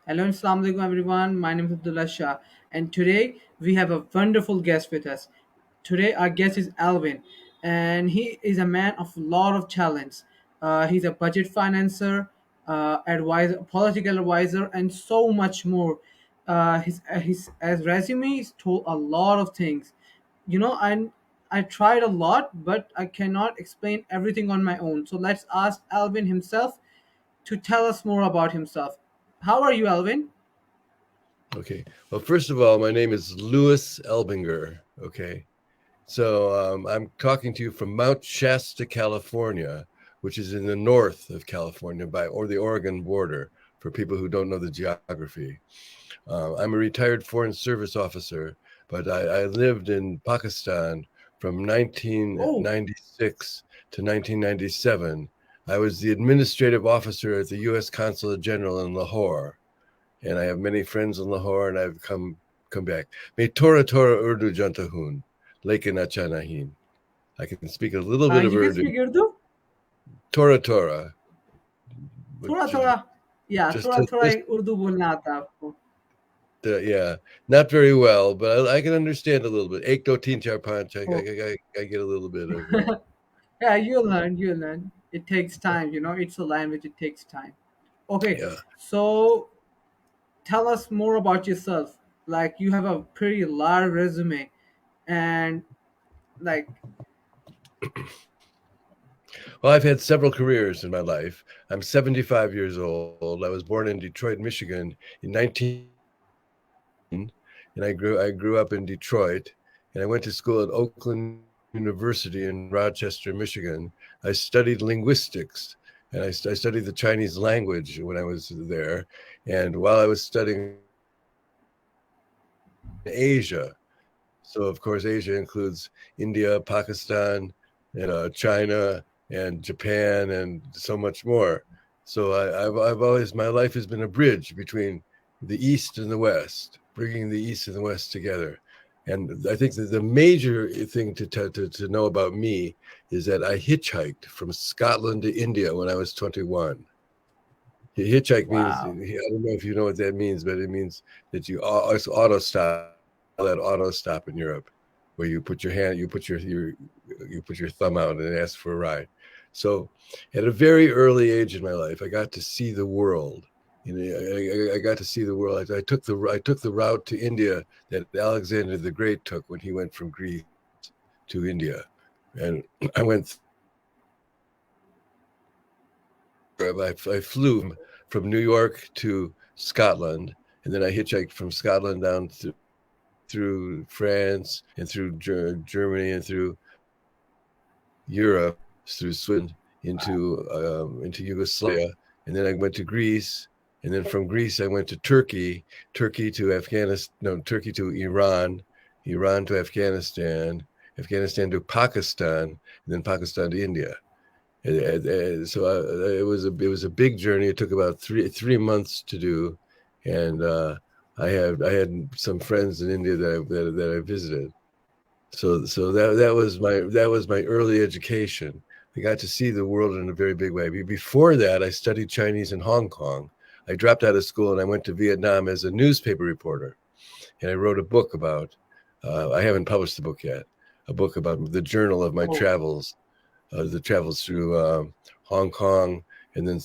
Hello, Assalamu alaikum everyone. My name is Abdullah Shah, and today we have a wonderful guest with us. Today, our guest is Alvin, and he is a man of a lot of talents. He's a budget financer, advisor, political advisor, and so much more. His resume is told a lot of things. I tried a lot, but I cannot explain everything on my own. So let's ask Alvin himself to tell us more about himself. How are you, Alvin? Okay. Well, first of all, my name is Lewis Elbinger. Okay. So I'm talking to you from Mount Shasta, California, which is in the north of California or the Oregon border for people who don't know the geography. I'm a retired Foreign Service officer, but I lived in Pakistan from Oh, 1996 to 1997. I was the administrative officer at the U.S. Consulate General in Lahore, and I have many friends in Lahore, and I've come back. May Torah Urdu Jantahun, Lekin Achanahin. I can speak a little bit of you can Urdu. speak Urdu? Torah, थोड़ा which is थोड़ा या just थोड़ा थोड़ा just Urdu बोलना आता है आपको. yeah, not very well, but I can understand a little bit. Ek do teen char panch. Oh. I get a little bit of. Yeah, you learn. It takes time, it's a language, it takes time. Okay, Yeah. so tell us more about yourself. Like, you have a pretty large resume, and like, Well, I've had several careers in my life. I'm 75 years old. I was born in Detroit, Michigan in 19, and I grew up in Detroit, and I went to school at Oakland University in Rochester, Michigan. I studied linguistics, and I studied the Chinese language when I was there. And while I was studying Asia, so of course Asia includes India, Pakistan, and China and Japan and so much more. So I've always my life has been a bridge between the East and the West, bringing the East and the West together. And I think that the major thing to know about me is that I hitchhiked from Scotland to India when I was 21. Hitchhike means, I wow. don't know if you know what that means, but it means that it's auto stop, that auto stop in Europe, where you put your hand, you put your thumb out and ask for a ride. So, at a very early age in my life, I got to see the world. I got to see the world. I took the route to India that Alexander the Great took when he went from Greece to India, and I went I flew from New York to Scotland, and then I hitchhiked from Scotland down through France and through Germany and through Europe, through Switzerland into Yugoslavia, and then I went to Greece, and then from Greece I went to Turkey to Afghanistan, no, Turkey to Iran, Iran to Afghanistan, Afghanistan to Pakistan, and then Pakistan to India. So it was a big journey. It took about three months to do, and I had some friends in India that I visited. So that was my early education. I got to see the world in a very big way. Before that, I studied Chinese in Hong Kong. I dropped out of school and I went to Vietnam as a newspaper reporter, and I wrote a book about. I haven't published the book yet. A book about the journal of my Oh, travels, the travels through Hong Kong, and then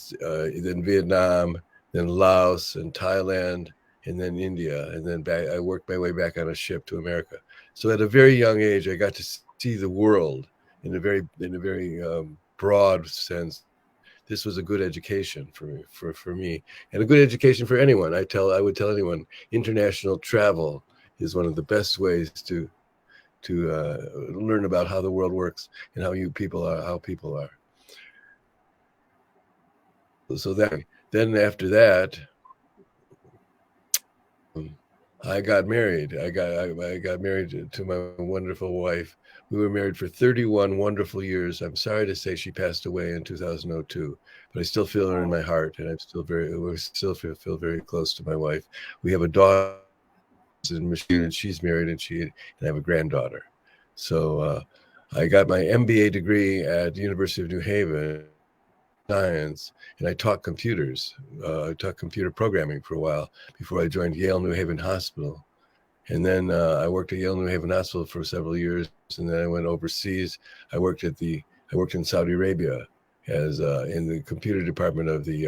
Vietnam, then Laos and Thailand, and then India, and then back. I worked my way back on a ship to America. So at a very young age, I got to see the world in a very broad sense. This was a good education for me, and a good education for anyone. I would tell anyone international travel is one of the best ways to learn about how the world works and how people are. So that then after that, um, I got married. I got married to my wonderful wife. We were married for 31 wonderful years. I'm sorry to say she passed away in 2002, but I still feel her in oh, my heart, and we still feel very close to my wife. We have a daughter in Michigan, and she's married, and I have a granddaughter. So I got my MBA degree at the University of New Haven science, and I taught computers. I taught computer programming for a while before I joined Yale New Haven Hospital. And then I worked at Yale New Haven Hospital for several years, and then I went overseas. I worked in Saudi Arabia as in the computer department of the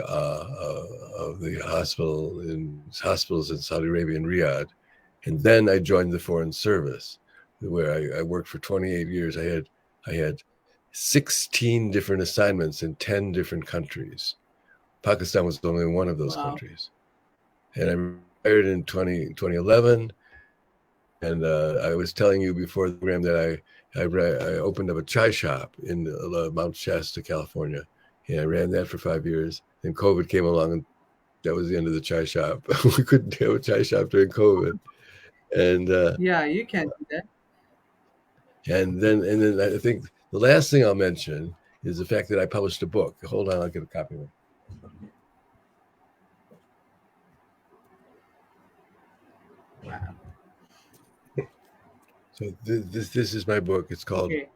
hospitals in Saudi Arabia in Riyadh. And then I joined the Foreign Service, where I worked for 28 years. I had 16 different assignments in 10 different countries. Pakistan was only one of those Wow. countries. And I retired in 2011. And I was telling you before the program that I opened up a chai shop in Mount Shasta, California. And I ran that for 5 years. Then COVID came along, and that was the end of the chai shop. We couldn't have a chai shop during COVID. And Yeah, you can do that. then I think the last thing I'll mention is the fact that I published a book. Hold on, I'll get a copy of it. Wow. So this is my book. It's called Okay.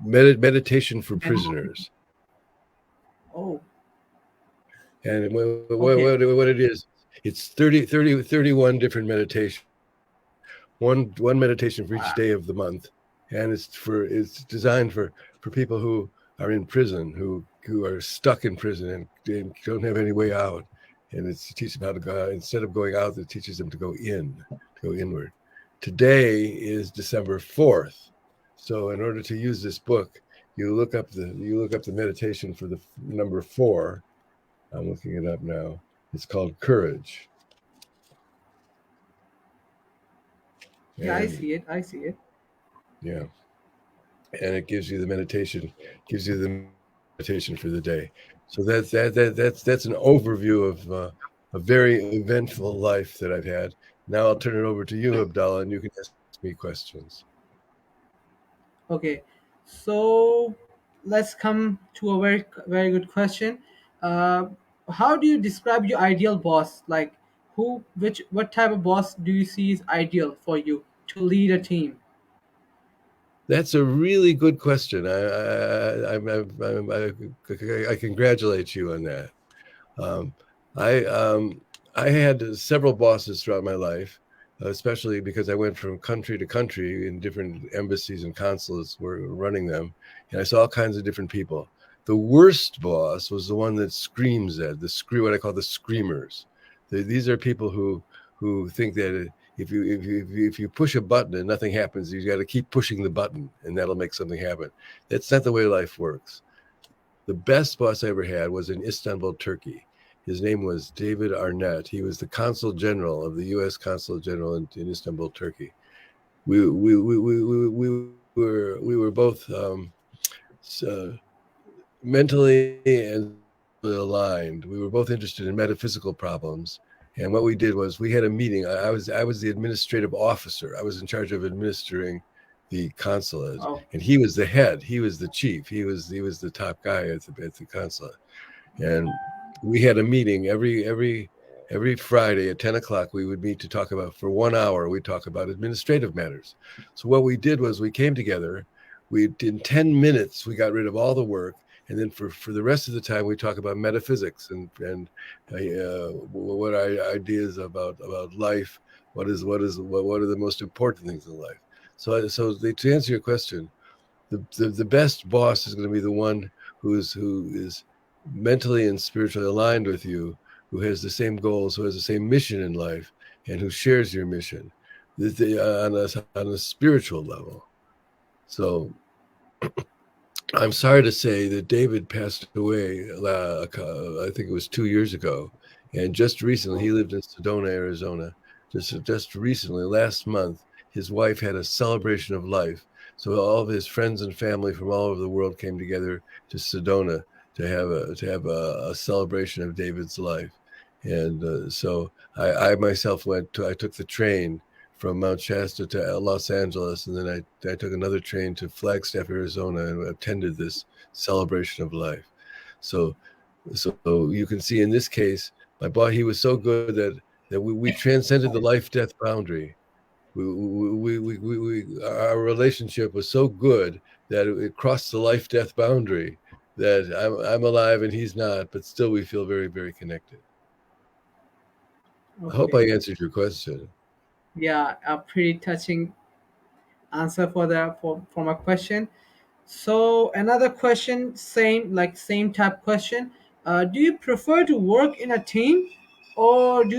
Meditation for And Prisoners. oh, And okay. what it is, it's 31 different meditations, one meditation for each Wow. day of the month. And it's designed for people who are in prison, who are stuck in prison and don't have any way out. And it's to teach them how to go out. Instead of going out, it teaches them to go inward. Today is December 4th. So in order to use this book, you look up the meditation for the number 4. I'm looking it up now. It's called Courage. Yeah, I And see it. I see it. yeah, and it gives you the meditation, for the day. So that's an overview of a very eventful life that I've had. Now I'll turn it over to you, Abdallah, and you can ask me questions. Okay. So let's come to a very very good question. Uh, how do you describe your ideal boss? Like what type of boss do you see is ideal for you to lead a team? That's a really good question. I congratulate you on that. Um, I I had several bosses throughout my life, especially because I went from country to country in different embassies and consulates were running them, and I saw all kinds of different people. The worst boss was the one that screams at what I call the screamers. These are people who think that if you push a button and nothing happens, you got to keep pushing the button, and that'll make something happen. That's not the way life works. The best boss I ever had was in Istanbul, Turkey. His name was David Arnett. He was the consul general of the U.S. consul general in Istanbul, Turkey. We were both so mentally and aligned. We were both interested in metaphysical problems. And what we did was we had a meeting. I was the administrative officer. I was in charge of administering the consulate, Oh, and he was the head. He was the chief. He was the top guy at the consulate. And we had a meeting every Friday at 10 o'clock. We would meet to talk about for 1 hour. We talk about administrative matters. So what we did was we came together. We in 10 minutes we got rid of all the work, and then for the rest of the time we talk about metaphysics and what are ideas about life. What are the most important things in life? To answer your question, the best boss is going to be the one who is mentally and spiritually aligned with you, who has the same goals, who has the same mission in life, and who shares your mission on a spiritual level. So I'm sorry to say that David passed away. I think it was 2 years ago, and just recently he lived in Sedona, Arizona. Just recently, last month, his wife had a celebration of life. So all of his friends and family from all over the world came together to Sedona to have a celebration of David's life. And so I myself I took the train from Mount Shasta to Los Angeles, and then I took another train to Flagstaff, Arizona, and attended this celebration of life. So so you can see in this case, my boy, he was so good that we transcended the life death boundary. Our relationship was so good that it crossed the life death boundary. that I'm alive and he's not, but still we feel very, very connected. I hope I Okay. answered your question. Yeah, a pretty touching answer for the for my question. So another question, same type question. Do you prefer to work in a team, or do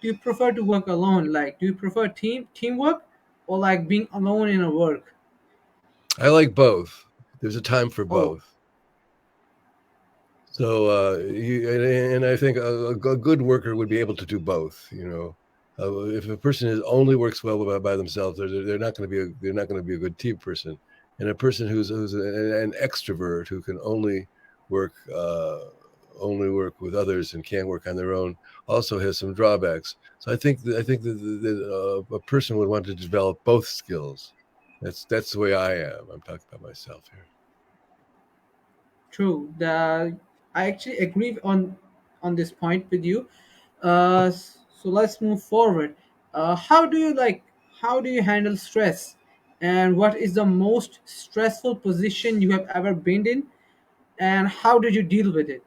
you prefer to work alone? Like, do you prefer teamwork, or like being alone in a work? I like both. There's a time for Oh, both. So, and I think a good worker would be able to do both. If a person only works well by themselves, they're not going to be they're not going to be a good team person. And a person who's an extrovert who can work only work with others and can't work on their own also has some drawbacks. So I think that a person would want to develop both skills. That's the way I am. I'm talking about myself here. true. The I actually agree on this point with you. So let's move forward. How do you how do you handle stress, and what is the most stressful position you have ever been in, and how did you deal with it?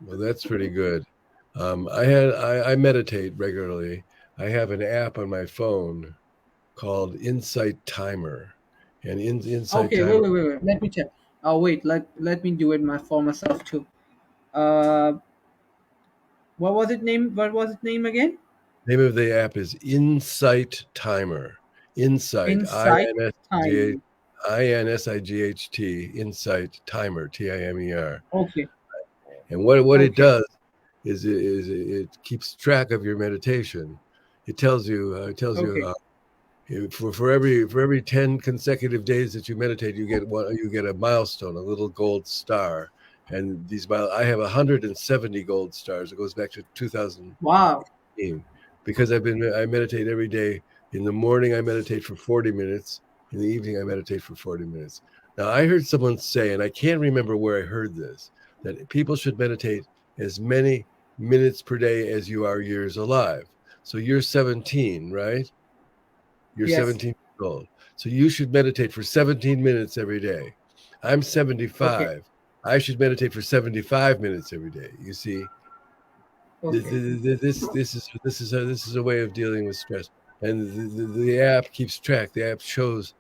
Well, that's pretty good. I meditate regularly. I have an app on my phone called Insight Timer, and Insight Okay, wait, Timer. wait, wait, wait. Let me check. Oh, wait. Let me do it for myself too. Uh, what was it name? What was it name again? Name of the app is Insight Timer. Insight Insight time. INSIGHT Insight Timer TIMER. Okay, And what it okay, does is it keeps track of your meditation. It tells you okay, for every 10 consecutive days that you meditate, you get a milestone, a little gold star. And I have 170 gold stars. It goes back to 2000 wow. because I meditate every day. In the morning I meditate for 40 minutes. In the evening I meditate for 40 minutes. Now I heard someone say, and I can't remember where I heard this, that people should meditate as many minutes per day as you are years alive. So you're 17, right? You're Yes. 17 years old. So you should meditate for 17 minutes every day. I'm Okay, 75. I should meditate for 75 minutes every day. You see, this okay. this is a way of dealing with stress, and the app keeps track. The app shows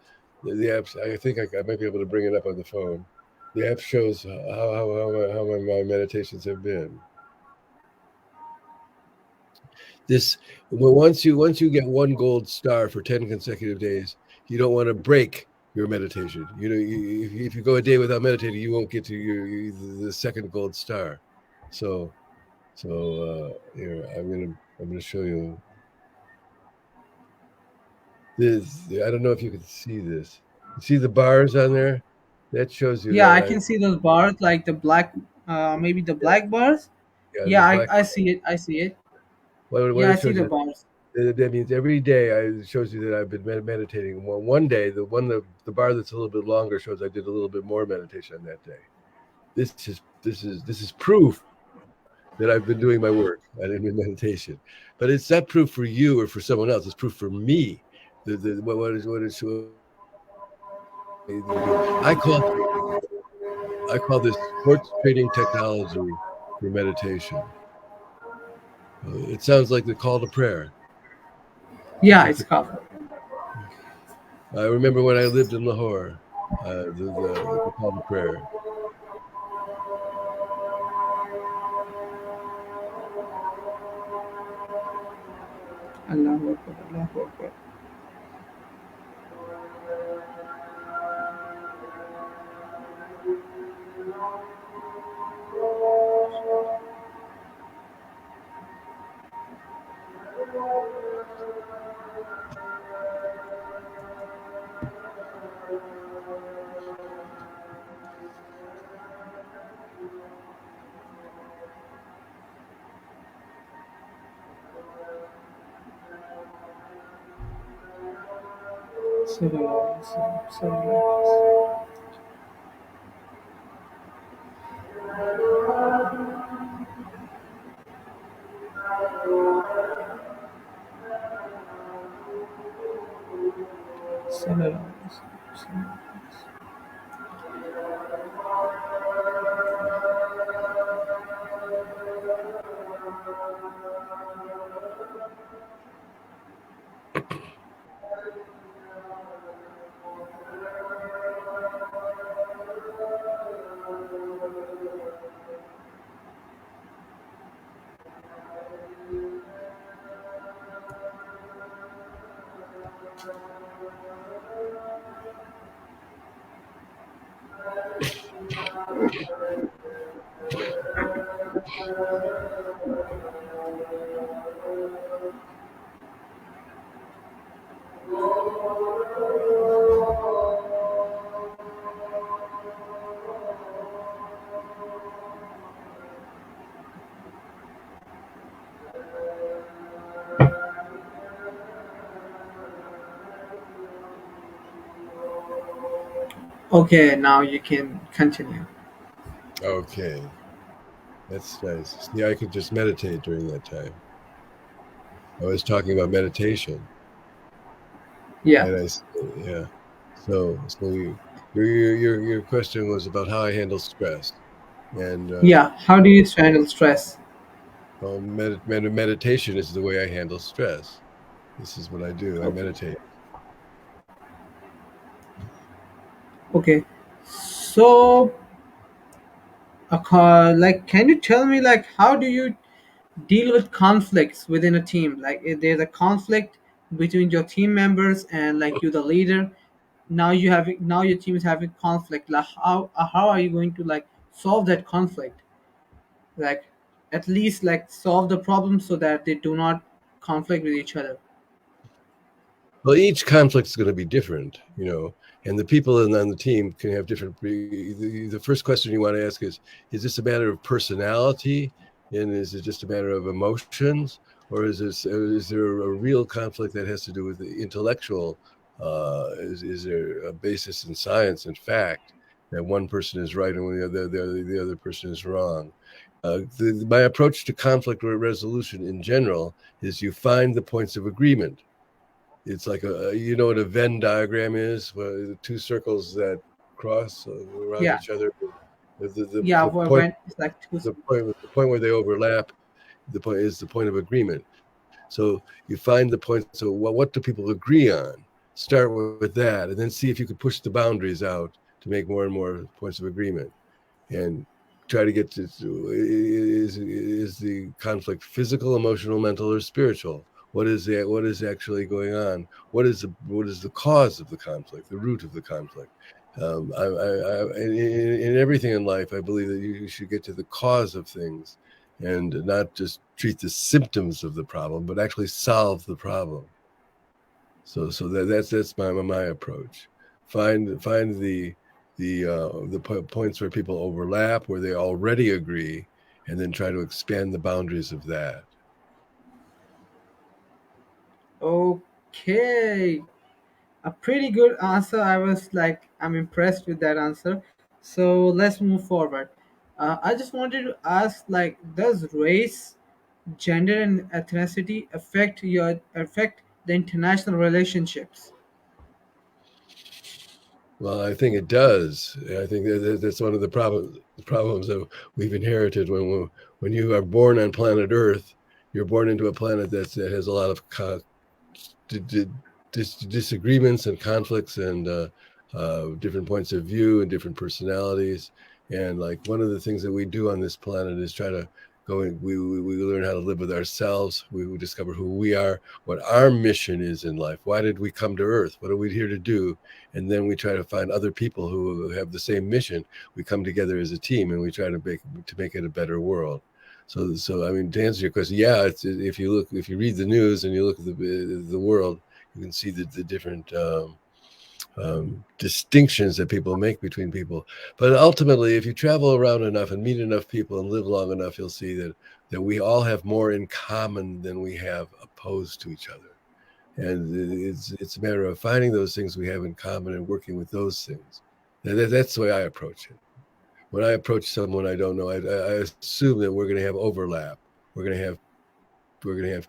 the app. I think I might be able to bring it up on the phone. The app shows how my meditations have been. This once you get one gold star for 10 consecutive days, you don't want to break your meditation. If you go a day without meditating, you won't get to the second gold star. So so here I'm gonna show you this. I don't know if you can see this. You see the bars on there? That shows you Yeah, that I I can see those bars, like the black, maybe the yeah, black bars. yeah, the Yeah, black. I see it. I see it. What Yeah, I it see shows the you, bars. that means every day it shows you that I've been meditating. One day, the bar that's a little bit longer shows I did a little bit more meditation on that day. This is proof that I've been doing my work and in meditation. But it's not proof for you or for someone else. It's proof for me. I call I call this sports trading technology for meditation. It sounds like the call to prayer. It's Yeah, like it's the covered. I remember when I lived in Lahore, the call to prayer. Allahu Akbar, Allahu Akbar. Sallallahu alaihi wasallam, sallallahu alaihi wasallam, sallallahu alaihi wasallam. Okay, now you can continue. Okay, that's nice. See, I could just meditate during that time. I was talking about meditation, Yeah, and yeah. So your question was about how I handle stress, and yeah. How do you handle stress? well, meditation is the way I handle stress. This is what I do. I Okay. meditate. Okay. So, like, can you tell me, like, how do you deal with conflicts within a team? Like, if there's a conflict between your team members and like you, the leader. Now your team is having conflict. Like, how are you going to like solve that conflict? Like, at least like solve the problem so that they do not conflict with each other. Well, each conflict is going to be different, and the people on the team can have different. The first question you want to ask is this a matter of personality, and is it just a matter of emotions, or is there a real conflict that has to do with the intellectual? Is there a basis in science and fact that one person is right and the other person is wrong? My approach to conflict resolution in general is you find the points of agreement. It's like you know what a Venn diagram is, where the two circles that cross around Yeah, each other. yeah. The point, When it's like two. the point where they overlap, the point is the point of agreement. So you find the point. So what do people agree on? Start with that, and then see if you can push the boundaries out to make more and more points of agreement, and try to get to is the conflict physical, emotional, mental, or spiritual? What is actually going on? What is the cause of the conflict, the root of the conflict? In everything in life, I believe that you should get to the cause of things and not just treat the symptoms of the problem, but actually solve the problem. That's my approach. Find the points where people overlap, where they already agree, and then try to expand the boundaries of that. Okay, a pretty good answer. I was like, I'm impressed with that answer. So let's move forward. I just wanted to ask, like, does race, gender, and ethnicity affect the international relationships? Well, I think it does. I think that's one of the problems that we've inherited when you are born on planet Earth. You're born into a planet that has a lot of d- d- disagreements and conflicts and different points of view and different personalities. And like one of the things that we do on this planet is try to we learn how to live with ourselves. We discover who we are, what our mission is in life. Why did we come to Earth? What are we here to do? And then we try to find other people who have the same mission. We come together as a team and we try to make it a better world. So I mean, to answer your question, yeah, if you read the news and you look at the world, you can see the different distinctions that people make between people. But ultimately, if you travel around enough and meet enough people and live long enough, you'll see that we all have more in common than we have opposed to each other. And it's a matter of finding those things we have in common and working with those things. That's the way I approach it. When I approach someone I don't know, I assume that we're going to have overlap. We're going to have we're going to have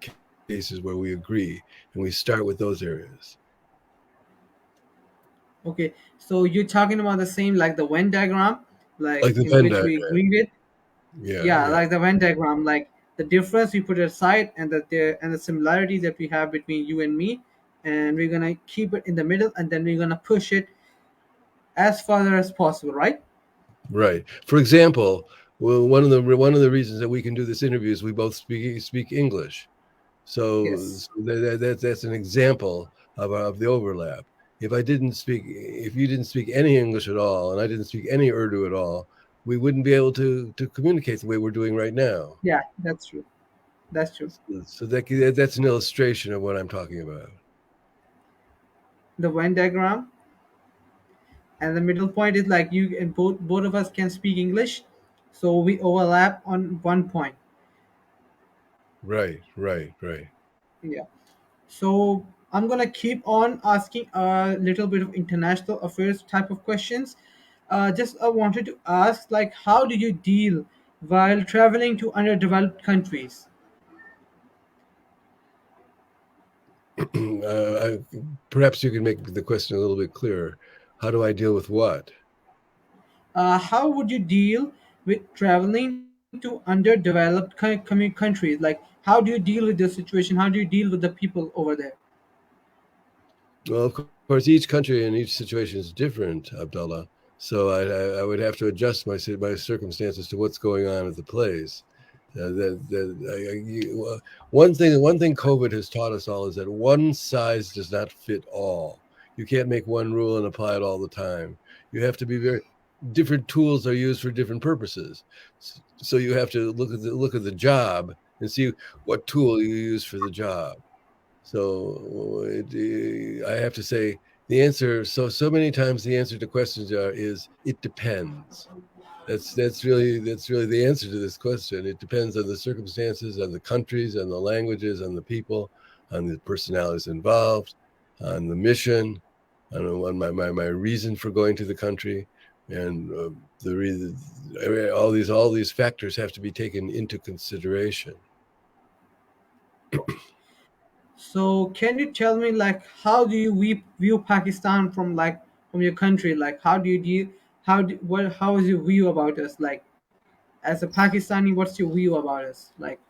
cases where we agree, and we start with those areas, Okay, so you're talking about the same like the Venn diagram, like like the in Venn which we diagram. agree with. Yeah, Yeah, yeah. like the Venn diagram, like The difference we put it aside, and the similarities that we have between you and me, and we're gonna keep it in the middle, and then we're gonna push it as farther as possible, right? Right. For example, well, one of the reasons that we can do this interview is we both speak English. So, Yes. that's an example of the overlap. If you didn't speak any English at all, and I didn't speak any Urdu at all, we wouldn't be able to communicate the way we're doing right now. Yeah, that's true. That's true. So that's an illustration of what I'm talking about. The Venn diagram, and the middle point is like you and both of us can speak English, so we overlap on one point. Right, right, right. Yeah. So I'm gonna keep on asking a little bit of international affairs type of questions. Just I wanted to ask, like, how do you deal while traveling to underdeveloped countries? Perhaps you can make the question a little bit clearer. How do I deal with what? How would you deal with traveling to underdeveloped countries? Like, how do you deal with the situation? How do you deal with the people over there? Well, of course, each country and each situation is different, Abdullah. So I would have to adjust my circumstances to what's going on at the place. One thing COVID has taught us all is that one size does not fit all. You can't make one rule and apply it all the time. You have to be very different tools are used for different purposes. So you have to look at the job and see what tool you use for the job. So I have to say the answer. So many times the answer to questions is it depends. That's really the answer to this question. It depends on the circumstances, on the countries, on the languages, on the people, on the personalities involved, on the mission, on my reason for going to the country, and the reason. All these factors have to be taken into consideration. So can you tell me, like, how do you view Pakistan from, like, from your country? Like, how do you deal? How is your view about us? Like, as a Pakistani, what's your view about us? Like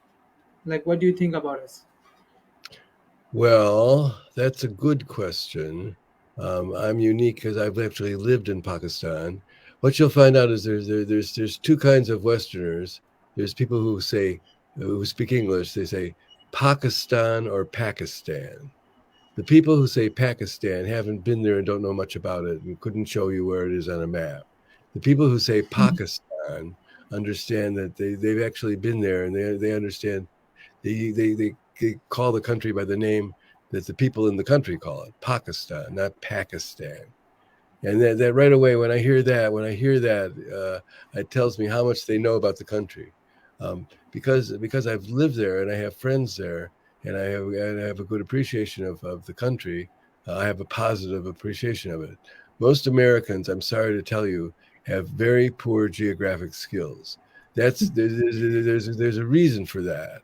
what do you think about us? Well, that's a good question. I'm unique because I've actually lived in Pakistan. What you'll find out is there's two kinds of Westerners. There's people who speak English. They say Pakistan or Pakistan. The people who say Pakistan haven't been there and don't know much about it and couldn't show you where it is on a map. The people who say Pakistan understand that they've actually been there and they understand they call the country by the name that the people in the country call it, Pakistan, not Pakistan. And that right away, when I hear that, it tells me how much they know about the country, because I've lived there and I have friends there, and I have a good appreciation of the country. I have a positive appreciation of it. Most Americans, I'm sorry to tell you, have very poor geographic skills. There's a reason for that.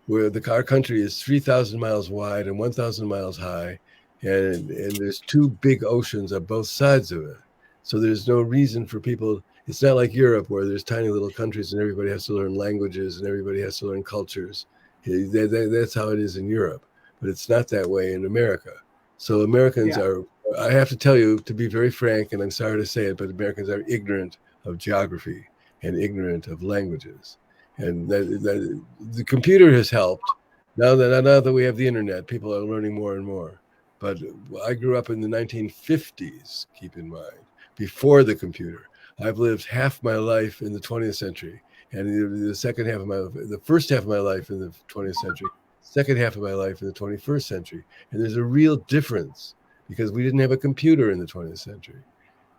Where our country is 3,000 miles wide and 1,000 miles high, and there's two big oceans on both sides of it. So there's no reason for people. It's not like Europe where there's tiny little countries and everybody has to learn languages and everybody has to learn cultures. That's how it is in Europe, but it's not that way in America. So Americans Yeah. are. I have to tell you, to be very frank, and I'm sorry to say it, but Americans are ignorant of geography and ignorant of languages, and the computer has helped. Now that we have the internet, people are learning more and more. But I grew up in the 1950s. Keep in mind, before the computer, I've lived half my life in the 20th century, and the first half of my life in the 20th century, second half of my life in the 21st century, and there's a real difference because we didn't have a computer in the 20th century,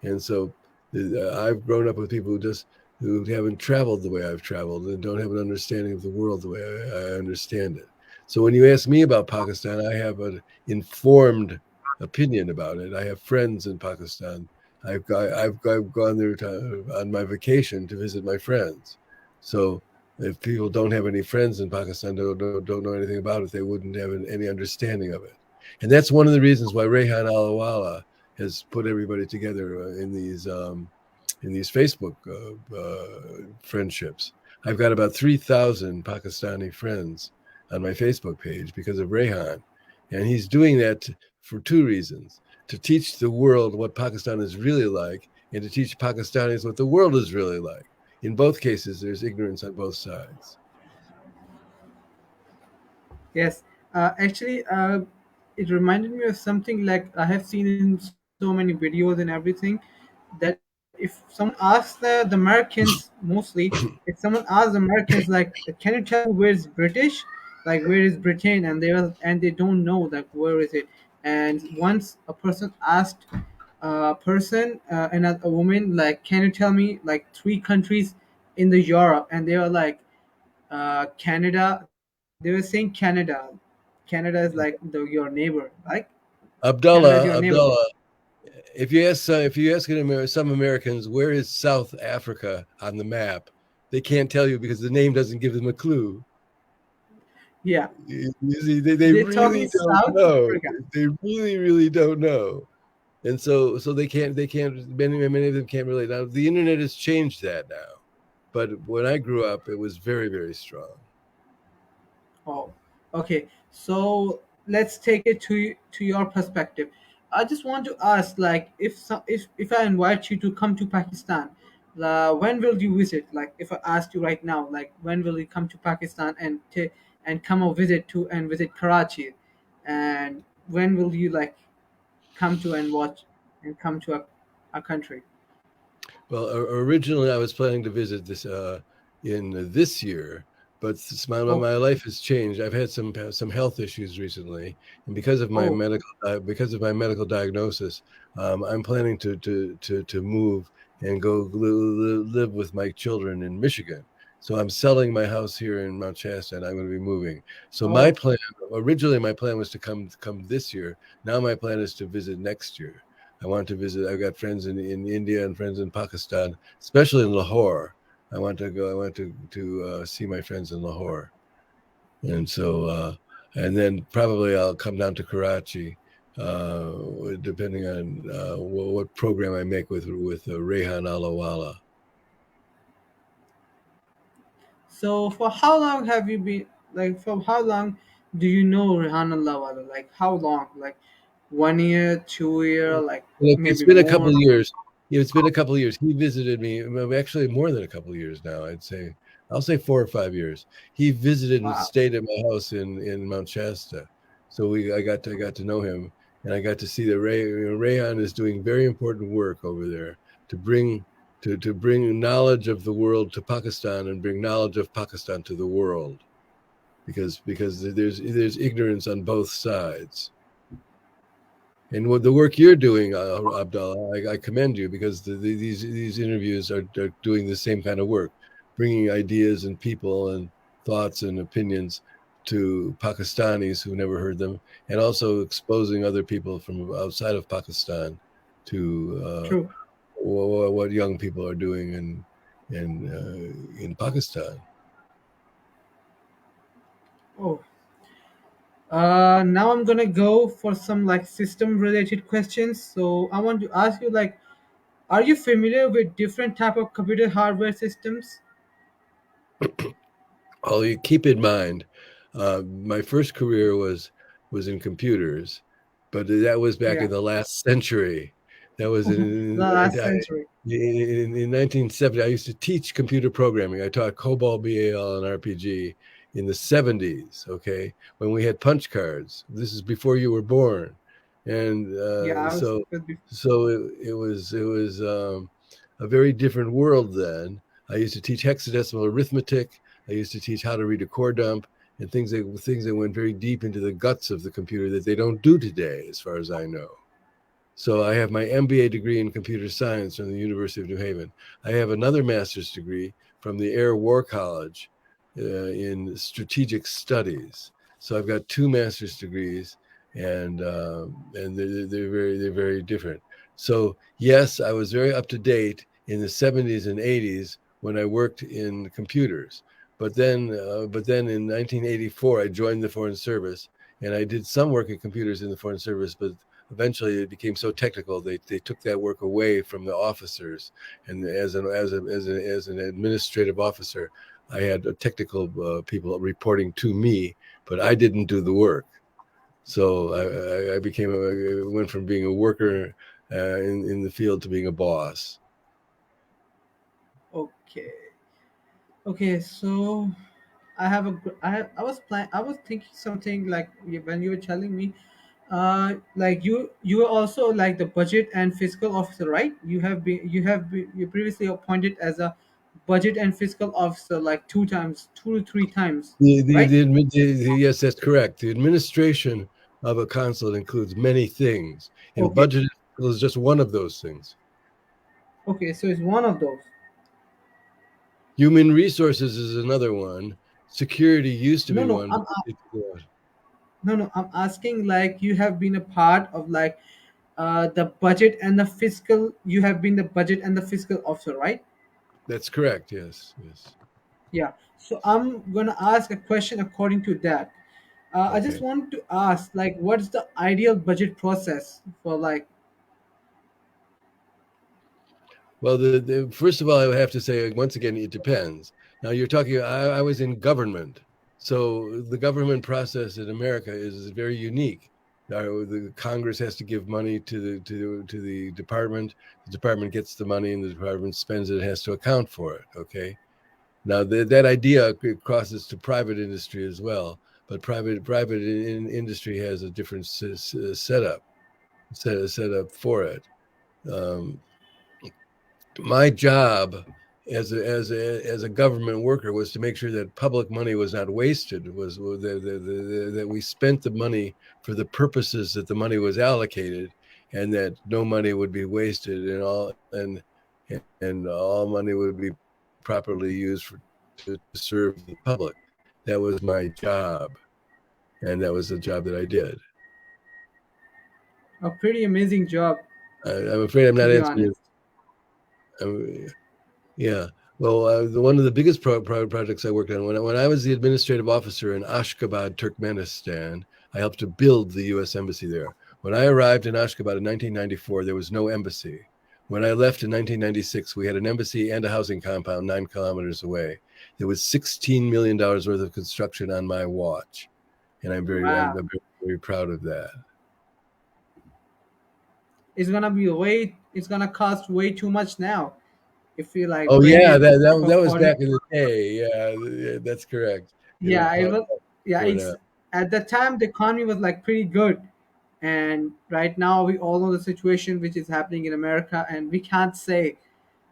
and so I've grown up with people who haven't traveled the way I've traveled and don't have an understanding of the world the way I understand it. So when you ask me about Pakistan, I have an informed opinion about it. I have friends in Pakistan. I've gone there on my vacation to visit my friends. So if people don't have any friends in Pakistan, don't know anything about it, they wouldn't have any understanding of it. And that's one of the reasons why Rehan Alawala has put everybody together in these Facebook friendships. I've got about 3,000 Pakistani friends on my Facebook page because of Rehan. And he's doing that for two reasons: to teach the world what Pakistan is really like, and to teach Pakistanis what the world is really like. In both cases, there's ignorance on both sides. Yes, actually, it reminded me of something like I have seen in so many videos and everything, that if someone asks the Americans mostly, if someone asks the Americans like, "Can you tell me where is British?" Like where is Britain, and they don't know like where is it. And once a person asked a person and a woman like, "Can you tell me like three countries in the Europe?" And they were like, Canada. They were saying Canada. Canada is like your neighbor, right? Canada is your neighbor. Abdullah, if you ask some Americans where is South Africa on the map, they can't tell you because the name doesn't give them a clue. Yeah, You see, they they're talking really don't South know. Africa. They really, really don't know, and so they can't. Many of them can't relate. Now the internet has changed that now, but when I grew up, it was very, very strong. Oh, okay. So let's take it to your perspective. I just want to ask, like, if I invite you to come to Pakistan, when will you visit? Like, if I asked you right now, like, when will you come to Pakistan and come a visit to and visit Karachi, and when will you like come to and watch and come to a country? Well, originally I was planning to visit this in this year, but Oh, my life has changed. I've had some health issues recently, and oh, because of my medical diagnosis, I'm planning to move and go live with my children in Michigan. So I'm selling my house here in Mount Shasta, and I'm going to be moving. So my oh. plan originally my plan was to come this year. Now my plan is to visit next year. I want to visit. I've got friends in India and friends in Pakistan, especially in Lahore. I want to go. I want to see my friends in Lahore, and and then probably I'll come down to Karachi, uh, depending on what program I make with Rehan Alawala. So for how long have you been like for how long do you know Rehan Lawala? Like how long? Like 1 year, 2 year, like It's maybe been a more? couple of years. Yeah, it's been a couple of years. He visited me, well, actually more than a couple of years now. I'll say 4 or 5 years. He visited and Wow. stayed at my house in Mount Shasta, so I got to know him, and I got to see that Rayhan is doing very important work over there to bring to bring knowledge of the world to Pakistan and bring knowledge of Pakistan to the world, because there's ignorance on both sides. And what the work you're doing, Abdullah, I commend you because these interviews are doing the same kind of work, bringing ideas and people and thoughts and opinions to Pakistanis who never heard them, and also exposing other people from outside of Pakistan to True. what young people are doing in Pakistan. Oh. Now I'm gonna go for some like system related questions. So I want to ask you like, are you familiar with different type of computer hardware systems? All you keep in mind, my first career was in computers, but that was back Yeah. in the last century. That was The last century. in 1970. I used to teach computer programming. I taught COBOL, BAL, and RPG in the 70s. Okay, when we had punch cards. This is before you were born, and Yeah, I was it was a very different world then. I used to teach hexadecimal arithmetic. I used to teach how to read a core dump and things that went very deep into the guts of the computer that they don't do today, as far as I know. So I have my MBA degree in computer science from the University of New Haven. I have another master's degree from the Air War College in strategic studies. So I've got two master's degrees, and they're very different. So yes, I was very up to date in the 70s and 80s when I worked in computers. But then in 1984, I joined the Foreign Service, and I did some work in computers in the Foreign Service, but eventually it became so technical they took that work away from the officers, and as an administrative officer I had technical people reporting to me, but I didn't do the work. So I went from being a worker in the field to being a boss. Okay. Okay, so I have a I was thinking something like when you were telling me like you were also like the budget and fiscal officer, right? You previously appointed as a budget and fiscal officer like two to three times, right? Yes, that's correct. The administration of a consulate includes many things, and Okay. budget is just one of those things. Okay, so it's one of those. Human resources is another one. Security used to No, be no, one, I'm but it, yeah, I'm asking like you have been a part of like the budget and the fiscal. You have been the budget and the fiscal officer, right? that's correct. Yes, yes. Yeah. So I'm gonna ask a question according to that. I just Okay. want to ask, like, what's the ideal budget process for like? Well, first of all, I would have to say once again, it depends. Now you're talking. I was in government, so the government process in America is very unique. The Congress has to give money to the department. The department gets the money, and the department spends it. Has to account for it. Okay. Now that idea crosses to private industry as well, but private industry has a different setup setup for it. Um, my job as a government worker was to make sure that public money was not wasted, was that we spent the money for the purposes that the money was allocated, and that no money would be wasted, and all money would be properly used to serve the public. That was my job, and that was the job that I did. A pretty amazing job, I'm afraid I'm to not be answering honest. you. Yeah. Well, one of the biggest projects I worked on when I was the administrative officer in Ashgabat, Turkmenistan, I helped to build the U.S. embassy there. When I arrived in Ashgabat in 1994, there was no embassy. When I left in 1996, we had an embassy and a housing compound 9 kilometers away. There was $16 million worth of construction on my watch, and I'm Wow, very, very proud of that. it's gonna cost way too much now if you like Oh bring yeah, it that was according. back in the day. Yeah, that's correct. It would Yeah, it cost was. Yeah, more now. it's at the time the economy was like pretty good, and right now we all know the situation which is happening in America, and we can't say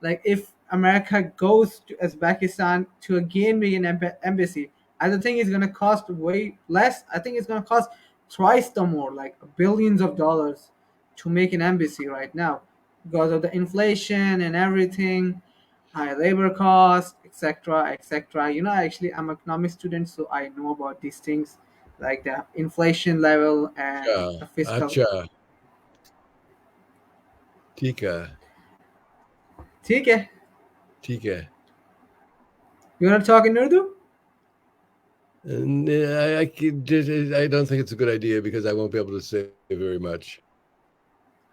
like if America goes to Uzbekistan to again be an embassy, I don't think it's gonna cost way less. I think it's gonna cost twice the more, like billions of dollars, to make an embassy right now because of the inflation and everything, high labor costs, etc., etc. You know, actually, I'm an economics student, so I know about these things, like the inflation level and Acha, the fiscal. acha, tika, ठीक है. tika. You wanna talk in Urdu? And I don't think it's a good idea because I won't be able to say very much.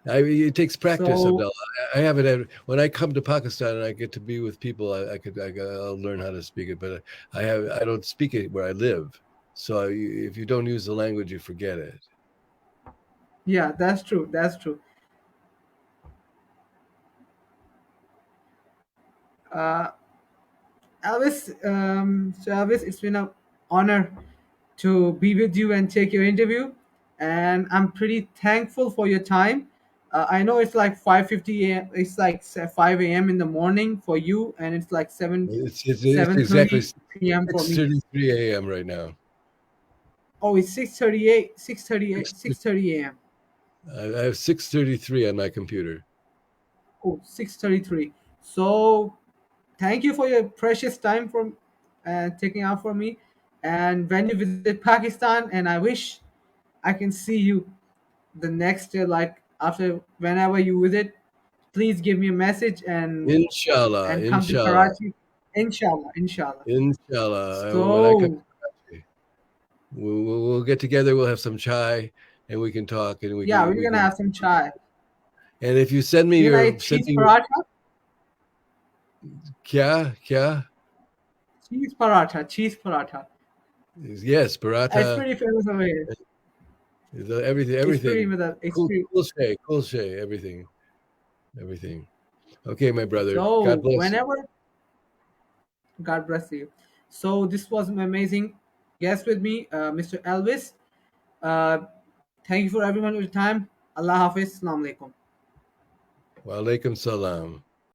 It takes practice, So Abdullah. I haven't had when I come to Pakistan and I get to be with people. I'll learn how to speak it, but I don't speak it where I live. So if you don't use the language, you forget it. yeah, that's true. That's true. Uh, Elvis, it's been an honor to be with you and take your interview, and I'm pretty thankful for your time. I know it's like 5:50 a.m. It's like 5 a.m. in the morning for you, and it's like It's exactly 7:30 p.m. for me. 6:33 a.m. right now. Oh, it's 6:38, 6:38, 6:30 a.m. I have 6:33 on my computer. Oh, 6:33. So thank you for your precious time from taking out for me. And when you visit Pakistan, and I wish I can see you the next year, like after whenever you visit, please give me a message Inshallah, and come to inshallah, Karachi. Inshallah, inshallah. inshallah. When I come, So we'll get together. We'll have some chai, and we can talk, and yeah, we're we gonna can. have some chai. And if you send me You're gonna your eat send cheese me your paratha. kya. cheese paratha. Yes, It's paratha, pretty famous over here. everything, It's pretty everything. famous. It's Cool, pretty. cool shay, cool shay, everything, everything. Okay, my brother. God So bless you. whenever, God bless you. So this was an amazing guest with me, Mr. Elvis. Uh, Thank you for everyone with your time. Allah Hafiz. Assalamu alaikum. Wa alaikum salam.